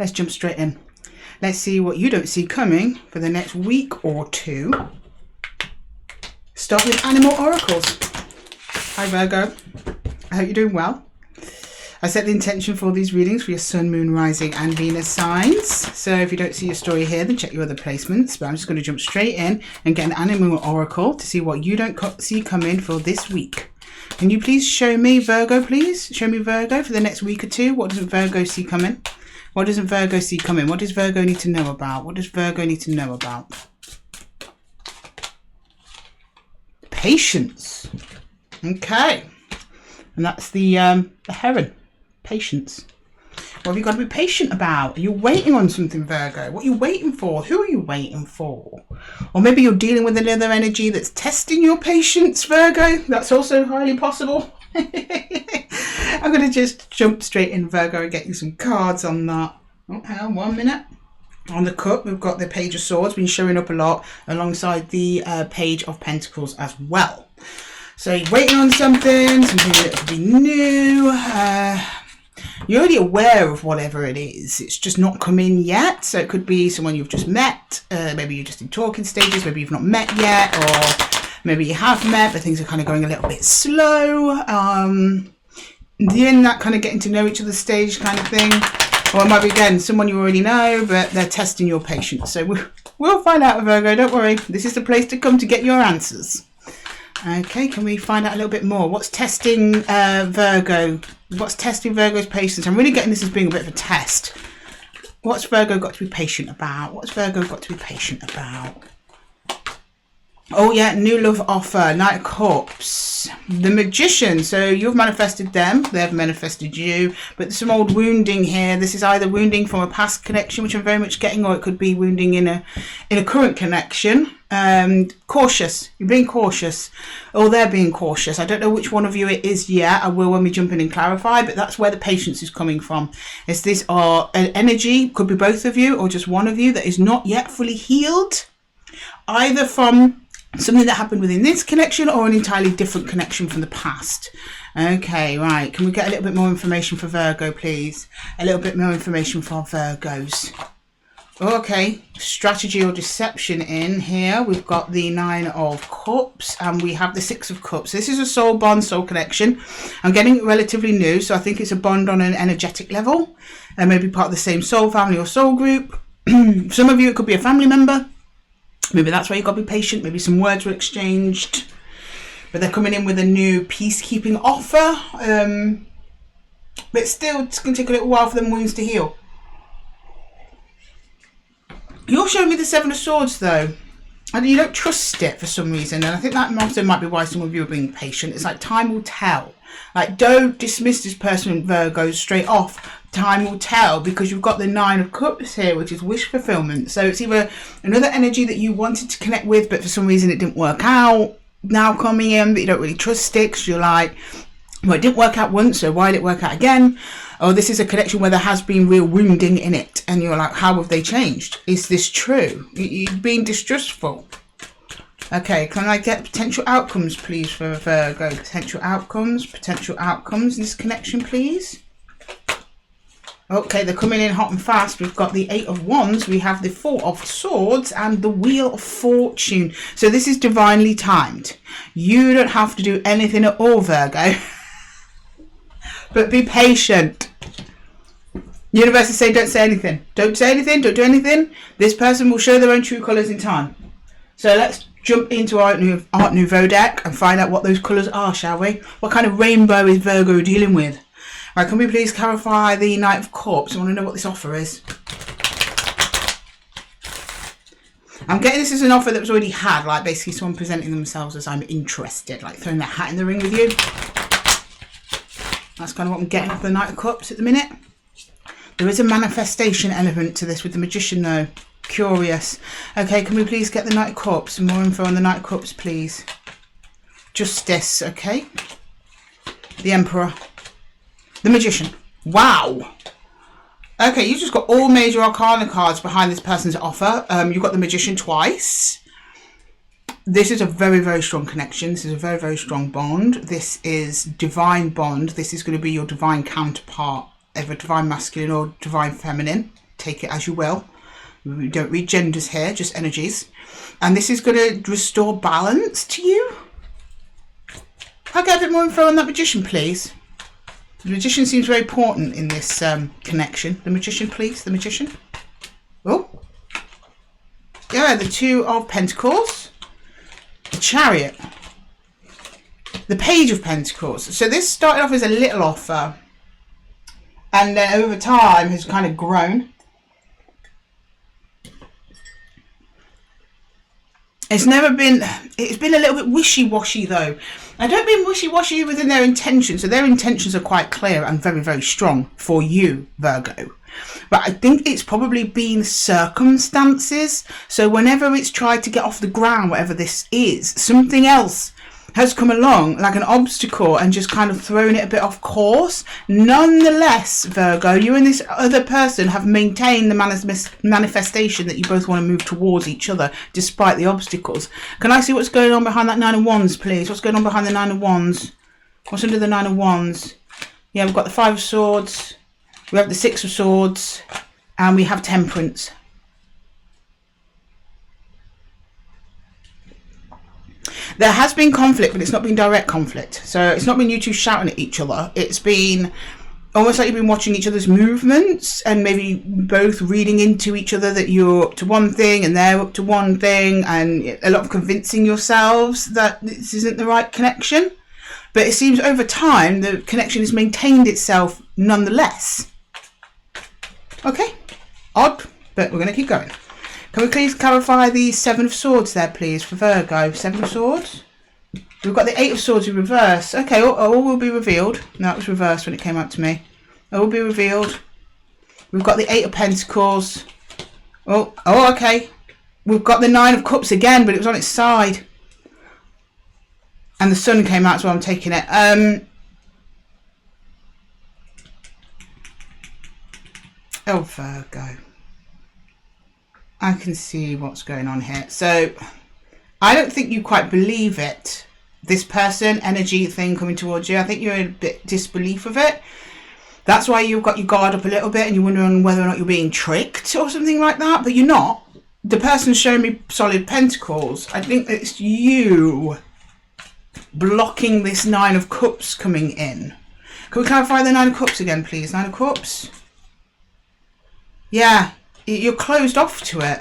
let's jump straight in. Let's see what you don't see coming for the next week or two. Start with animal oracles. Hi Virgo, I hope you're doing well. I set the intention for these readings for your Sun, Moon, Rising and Venus signs. So if you don't see your story here, then check your other placements. But I'm just going to jump straight in and get an animal oracle to see what you don't see coming for this week. Can you please show me Virgo, please? Show me Virgo for the next week or two. What doesn't Virgo see coming? What doesn't Virgo see coming? What does Virgo need to know about? What does Virgo need to know about? Patience. Okay. And that's the heron. Patience. What have you got to be patient about? Are you waiting on something, Virgo? What are you waiting for? Who are you waiting for? Or maybe you're dealing with another energy that's testing your patience, Virgo. That's also highly possible. I'm going to just jump straight in, Virgo, and get you some cards on that. Oh, hang on 1 minute. On the cup, we've got the Page of Swords, been showing up a lot, alongside the Page of Pentacles as well. So you're waiting on something that could be new. You're already aware of whatever it is. It's just not come in yet. So it could be someone you've just met. Maybe you're just in talking stages. Maybe you've not met yet. Or maybe you have met, but things are kind of going a little bit slow. You're in that kind of getting to know each other stage kind of thing. Or it might be, again, someone you already know, but they're testing your patience. So we'll find out, Virgo. Don't worry. This is the place to come to get your answers. Okay, can we find out a little bit more? What's testing Virgo? What's testing Virgo's patience? I'm really getting this as being a bit of a test. What's Virgo got to be patient about? What's Virgo got to be patient about? Oh yeah, new love offer, Knight of Cups, the Magician. So you've manifested them, they've manifested you, but there's some old wounding here. This is either wounding from a past connection, which I'm very much getting, or it could be wounding in a current connection. Cautious, you're being cautious, or they're being cautious. I don't know which one of you it is yet. I will when we jump in and clarify, but that's where the patience is coming from. Is this an energy, could be both of you or just one of you, that is not yet fully healed, either from something that happened within this connection or an entirely different connection from the past. Okay, right. Can we get a little bit more information for Virgo, please? A little bit more information for Virgos. Okay, strategy or deception in here. We've got the Nine of Cups and we have the Six of Cups. This is a soul bond, soul connection. I'm getting it relatively new, so I think it's a bond on an energetic level and maybe part of the same soul family or soul group. Some of you, it could be a family member. Maybe that's why you've got to be patient. Maybe some words were exchanged. But they're coming in with a new peacekeeping offer. But still, it's going to take a little while for them wounds to heal. You're showing me the Seven of Swords, though. And you don't trust it for some reason. And I think that also might be why some of you are being patient. It's like time will tell. Like, don't dismiss this person, Virgo, straight off. Time will tell, because you've got the Nine of Cups here, which is wish fulfillment. So it's either another energy that you wanted to connect with, but for some reason it didn't work out, now coming in, but you don't really trust it because you're like, well, it didn't work out once, so why did it work out again? Or this is a connection where there has been real wounding in it, and you're like, how have they changed? Is this true? You're being distrustful. Okay, can I get potential outcomes, please, for Virgo? Potential outcomes in this connection, please. Okay, they're coming in hot and fast. We've got the Eight of Wands, we have the Four of Swords, and the Wheel of Fortune. So this is divinely timed. You don't have to do anything at all, Virgo. But be patient. Universe is saying, don't say anything. Don't say anything, don't do anything. This person will show their own true colours in time. So let's jump into our Art Nouveau deck and find out what those colours are, shall we? What kind of rainbow is Virgo dealing with? Right, can we please clarify the Knight of Cups? I want to know what this offer is. I'm getting this as an offer that was already had, like basically someone presenting themselves as I'm interested, like throwing their hat in the ring with you. That's kind of what I'm getting off the Knight of Cups at the minute. There is a manifestation element to this with the Magician though. Curious. Okay, can we please get the Knight of Cups? Some more info on the Knight of Cups, please. Justice, okay. The Emperor. The Magician. Wow. Okay, you've just got all major arcana cards behind this person's offer. You've got the Magician twice. This is a very, very strong connection. This is a very, very strong bond. This is divine bond. This is going to be your divine counterpart, either divine masculine or divine feminine. take it as you will. We don't read genders here, just energies. And this is going to restore balance to you. I'll get a bit more info on that Magician, please. The Magician seems very important in this connection. The Magician, please. The Magician. Oh. Yeah, the Two of Pentacles. The Chariot. The Page of Pentacles. So this started off as a little offer. And then over time has kind of grown. It's been a little bit wishy-washy though. I don't mean wishy-washy within their intentions. So their intentions are quite clear and very, very strong for you, Virgo. But I think it's probably been circumstances. So whenever it's tried to get off the ground, whatever this is, something else has come along like an obstacle and just kind of thrown it a bit off course. Nonetheless, Virgo, you and this other person have maintained the manifestation that you both want to move towards each other despite the obstacles. Can I see what's going on behind that Nine of Wands, please? What's going on behind the Nine of Wands? What's under the Nine of Wands? Yeah, we've got the Five of Swords, we have the Six of Swords, and we have Temperance. There has been conflict, but it's not been direct conflict. So it's not been you two shouting at each other. It's been almost like you've been watching each other's movements and maybe both reading into each other that you're up to one thing and they're up to one thing, and a lot of convincing yourselves that this isn't the right connection. But it seems over time the connection has maintained itself nonetheless. Okay, odd, but we're going to keep going. Can we please clarify the Seven of Swords there, please, for Virgo? Seven of Swords. We've got the Eight of Swords in reverse. Okay, all will be revealed. No, it was reversed when it came out to me. All will be revealed. We've got the Eight of Pentacles. Oh, okay. We've got the Nine of Cups again, but it was on its side. And the Sun came out, so I'm taking it. Oh, Virgo. I can see what's going on here. So I don't think you quite believe it. This person, energy thing coming towards you. I think you're in a bit disbelief of it. That's why you've got your guard up a little bit and you're wondering whether or not you're being tricked or something like that. But you're not. The person's showing me solid pentacles. I think it's you blocking this Nine of Cups coming in. Can we clarify the Nine of Cups again, please? Nine of Cups. Yeah. You're closed off to it.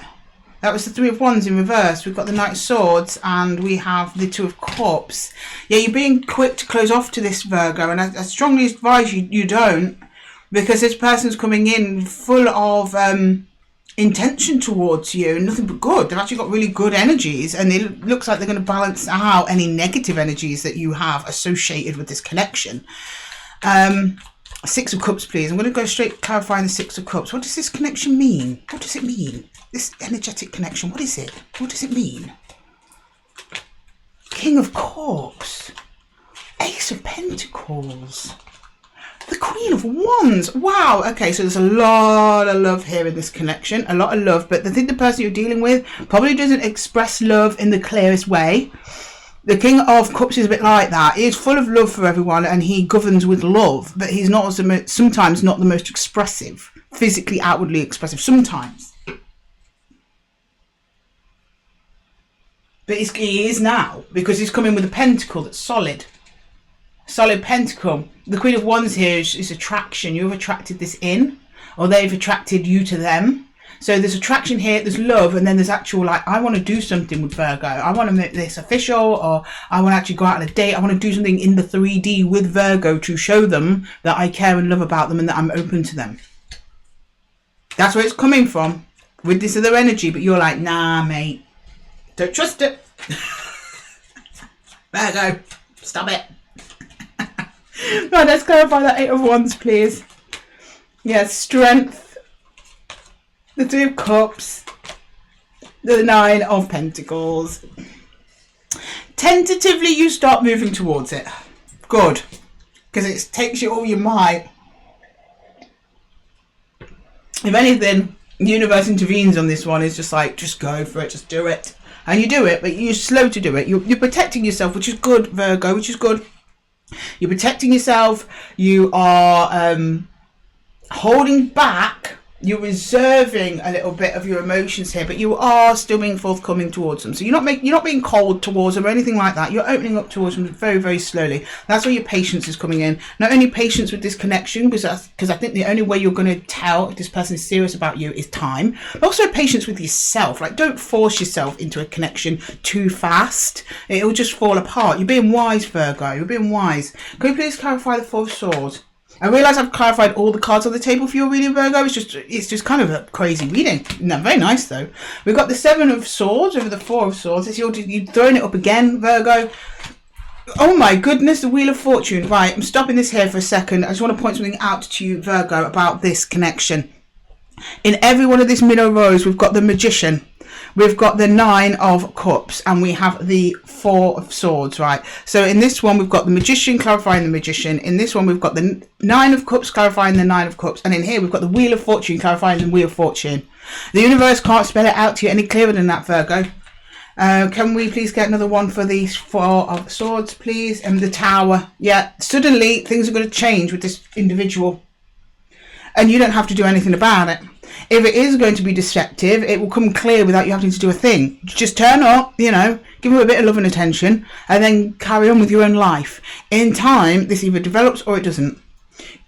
That was the Three of Wands in reverse. We've got the Knight of Swords and we have the Two of Cups. Yeah, you're being quick to close off to this, Virgo, and I strongly advise you don't, because this person's coming in full of intention towards you, nothing but good. They've actually got really good energies, and it looks like they're going to balance out any negative energies that you have associated with this connection. Six of Cups, please. I'm going to go straight clarifying the Six of Cups. What does this connection mean? What does it mean? This energetic connection, what is it? What does it mean? King of Cups. Ace of Pentacles. The Queen of Wands. Wow. Okay, so there's a lot of love here in this connection. A lot of love. But I think the person you're dealing with probably doesn't express love in the clearest way. The King of Cups is a bit like that. He is full of love for everyone and he governs with love, but he's not also sometimes not the most expressive, physically outwardly expressive, sometimes. But he is now, because he's coming with a pentacle that's solid. Solid pentacle. The Queen of Wands here is attraction. You've attracted this in, or they've attracted you to them. So there's attraction here, there's love, and then there's actual, like, I want to do something with Virgo. I want to make this official, or I want to actually go out on a date. I want to do something in the 3D with Virgo to show them that I care and love about them and that I'm open to them. That's where it's coming from, with this other energy. But you're like, nah, mate. Don't trust it. Virgo, stop it. Right, let's clarify that Eight of Wands, please. Yeah, strength. The Three of Cups, the Nine of Pentacles. Tentatively, you start moving towards it. Good. Because it takes you all your might. If anything, the universe intervenes on this one. It's just like, just go for it, just do it. And you do it, but you're slow to do it. You're protecting yourself, which is good, Virgo, which is good. You're protecting yourself. You are holding back you're reserving a little bit of your emotions here, but you are still being forthcoming towards them. So you're not being cold towards them or anything like that. You're opening up towards them very, very slowly. That's where your patience is coming in. Not only patience with this connection, because I think the only way you're going to tell if this person is serious about you is time, but also patience with yourself. Like, don't force yourself into a connection too fast. It'll just fall apart. You're being wise, Virgo. You're being wise. Can you please clarify the Four of Swords? I realise I've clarified all the cards on the table for your reading, Virgo. It's just kind of a crazy reading. No, very nice though. We've got the Seven of Swords over the Four of Swords. You're throwing it up again, Virgo. Oh my goodness, the Wheel of Fortune. Right, I'm stopping this here for a second. I just want to point something out to you, Virgo, about this connection. In every one of these middle rows, we've got the Magician. We've got the Nine of Cups, and we have the Four of Swords, right? So in this one, we've got the Magician clarifying the Magician. In this one, we've got the Nine of Cups clarifying the Nine of Cups. And in here, we've got the Wheel of Fortune clarifying the Wheel of Fortune. The universe can't spell it out to you any clearer than that, Virgo. Can we please get another one for these Four of Swords, please? And the Tower. Yeah, suddenly things are going to change with this individual. And you don't have to do anything about it. If it is going to be deceptive, it will come clear without you having to do a thing. Just turn up, give them a bit of love and attention, and then carry on with your own life. In time, this either develops or it doesn't.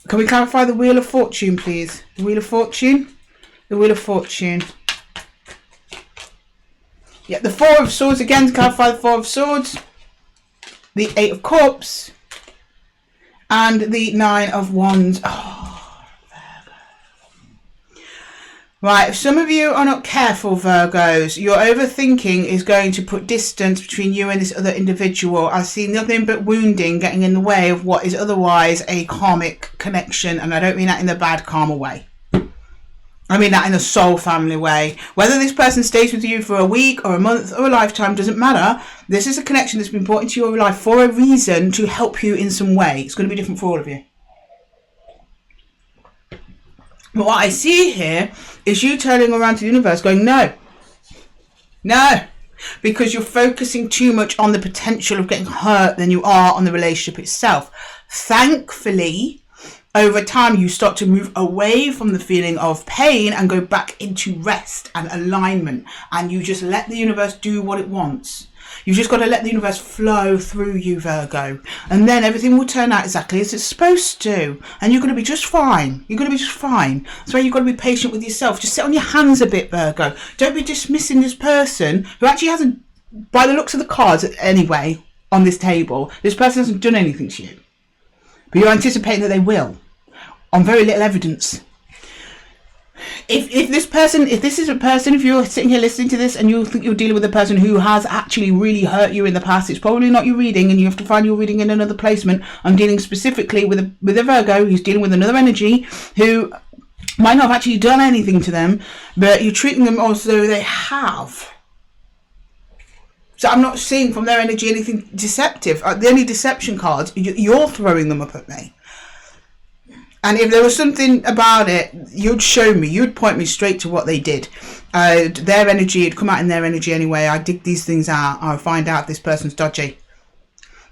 Can we clarify the Wheel of Fortune, please? The Wheel of Fortune? The Wheel of Fortune. Yeah, the Four of Swords again, to clarify the Four of Swords. The Eight of Cups. And the Nine of Wands. Oh. Right, if some of you are not careful, Virgos, your overthinking is going to put distance between you and this other individual. I see nothing but wounding getting in the way of what is otherwise a karmic connection, and I don't mean that in the bad karma way. I mean that in a soul family way. Whether this person stays with you for a week or a month or a lifetime doesn't matter. This is a connection that's been brought into your life for a reason, to help you in some way. It's going to be different for all of you. But what I see here is you turning around to the universe going, no, because you're focusing too much on the potential of getting hurt than you are on the relationship itself. Thankfully, over time, you start to move away from the feeling of pain and go back into rest and alignment. And you just let the universe do what it wants. You've just got to let the universe flow through you, Virgo. And then everything will turn out exactly as it's supposed to. And you're going to be just fine. You're going to be just fine. That's why you've got to be patient with yourself. Just sit on your hands a bit, Virgo. Don't be dismissing this person who actually hasn't, by the looks of the cards anyway, on this table, this person hasn't done anything to you. But you're anticipating that they will, on very little evidence. If you're sitting here listening to this and you think you're dealing with a person who has actually really hurt you in the past, it's probably not your reading, and you have to find your reading in another placement. I'm dealing specifically with a Virgo who's dealing with another energy who might not have actually done anything to them, but you're treating them as though they have. So I'm not seeing from their energy anything deceptive. The only deception cards, you're throwing them up at me. And if there was something about it, you'd show me, you'd point me straight to what they did. Their energy, it'd come out in their energy anyway. I dig these things out. I'll find out if this person's dodgy.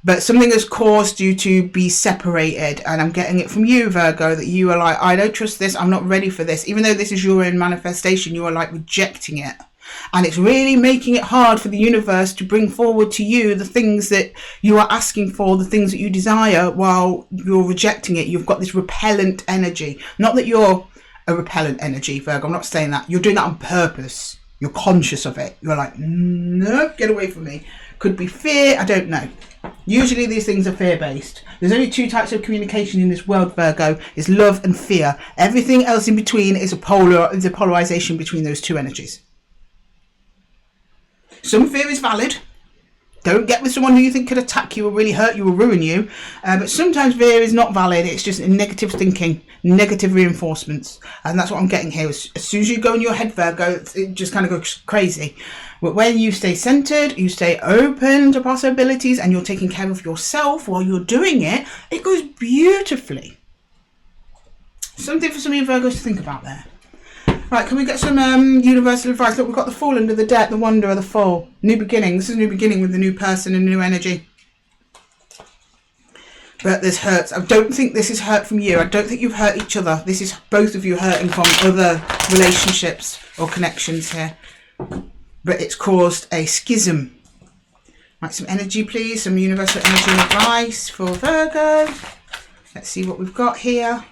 But something has caused you to be separated. And I'm getting it from you, Virgo, that you are like, I don't trust this. I'm not ready for this. Even though this is your own manifestation, you are like rejecting it. And it's really making it hard for the universe to bring forward to you the things that you are asking for, the things that you desire, while you're rejecting it. You've got this repellent energy. Not that you're a repellent energy, Virgo. I'm not saying that. You're doing that on purpose. You're conscious of it. You're like, no, get away from me. Could be fear. I don't know. Usually these things are fear-based. There's only two types of communication in this world, Virgo. It's love and fear. Everything else in between is a polarization between those two energies. Some fear is valid. Don't get with someone who you think could attack you or really hurt you or ruin you. But sometimes fear is not valid. It's just negative thinking, negative reinforcements. And that's what I'm getting here. As soon as you go in your head, Virgo, it just kind of goes crazy. But when you stay centered, you stay open to possibilities, and you're taking care of yourself while you're doing it, it goes beautifully. Something for some of you Virgos to think about there. Right, can we get some universal advice? Look, we've got the Fool under the deck, the Wonder of the Fool. New beginning. This is a new beginning with the new person and new energy. But there's hurts. I don't think this is hurt from you. I don't think you've hurt each other. This is both of you hurting from other relationships or connections here. But it's caused a schism. Right, some energy, please. Some universal energy and advice for Virgo. Let's see what we've got here.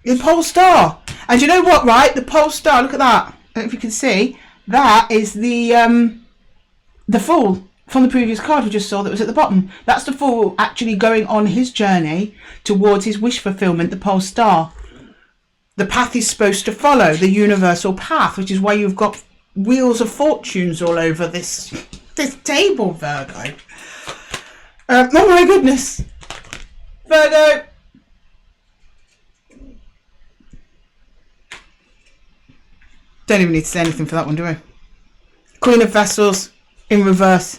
The pole star. And you know what, right? The pole star, look at that. I don't know if you can see. That is the Fool from the previous card we just saw that was at the bottom. That's the Fool actually going on his journey towards his wish fulfillment, the pole star. The path he's supposed to follow, the universal path, which is why you've got wheels of fortunes all over this table, Virgo. Oh my goodness. Virgo. Don't even need to say anything for that one, do we? Queen of Vessels in reverse.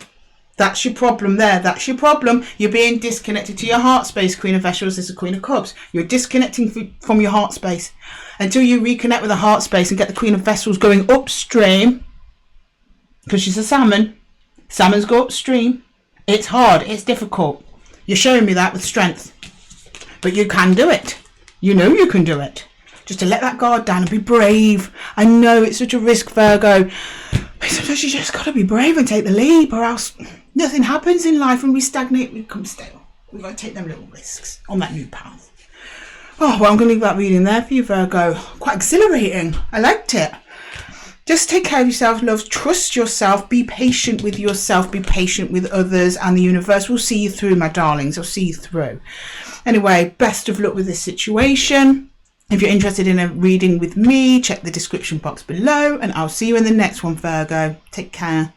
That's your problem there. That's your problem. You're being disconnected to your heart space. Queen of Vessels is the Queen of Cups. You're disconnecting from your heart space. Until you reconnect with the heart space and get the Queen of Vessels going upstream. Because she's a salmon. Salmons go upstream. It's hard. It's difficult. You're showing me that with strength. But you can do it. You know you can do it. Just to let that guard down and be brave. I know it's such a risk, Virgo. But sometimes you just got to be brave and take the leap, or else nothing happens in life. When we stagnate, we become stale. We've got to take them little risks on that new path. Oh, well, I'm going to leave that reading there for you, Virgo. Quite exhilarating. I liked it. Just take care of yourself, love. Trust yourself. Be patient with yourself. Be patient with others. And the universe will see you through, my darlings. I'll see you through. Anyway, best of luck with this situation. If you're interested in a reading with me, check the description box below. And I'll see you in the next one, Virgo. Take care.